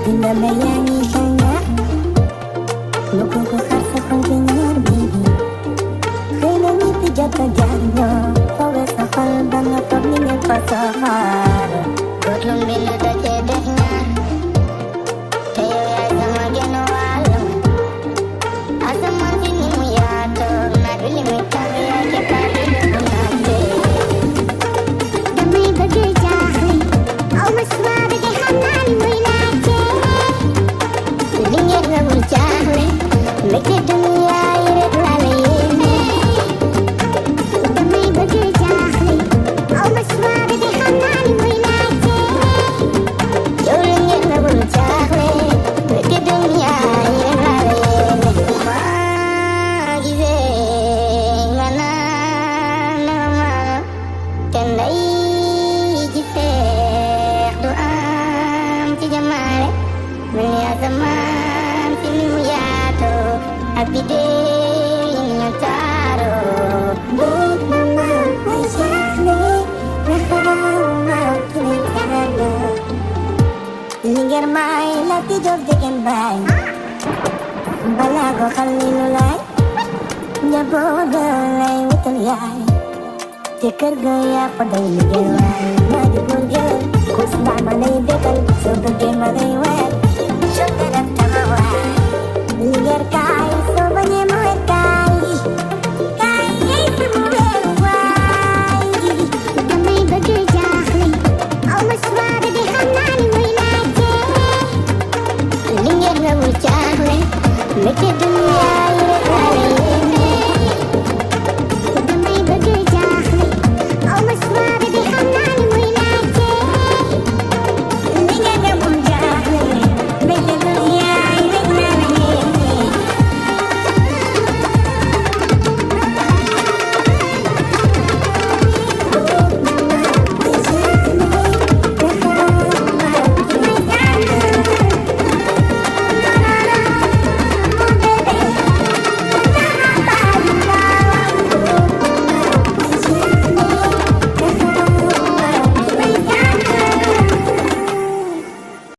Inalayani tanya Luko ko khasa kong pinyar baby Kaya niti jata jarno Kawe sa kalbang at pagningan pasahar Kutlong binata jedehnya Tayo ya sama ginawalang Asaman sini mo yato Nabili may kami ay kapalin mo natin Damay bagay jahay Au maswari kay hanan mo'y लेके दुनिया ये लाले में तुम्हें बजे जाने और मस्वार दे हनानी मिला के जोड़ेंगे ना बोल चाहे लेके दुनिया ये लाले में मागिze ngana nama tendai jite doa ci jamale menia zaman sini muyato abide nyataro buk mama aisyahle rahama kinitano linger mai lati jog deken bai balago khalilulai nyabodo lai utalai tikar gaya padai linger mai madi burger kusna manai dekal sobge manai wai shodaram tamawa linger ka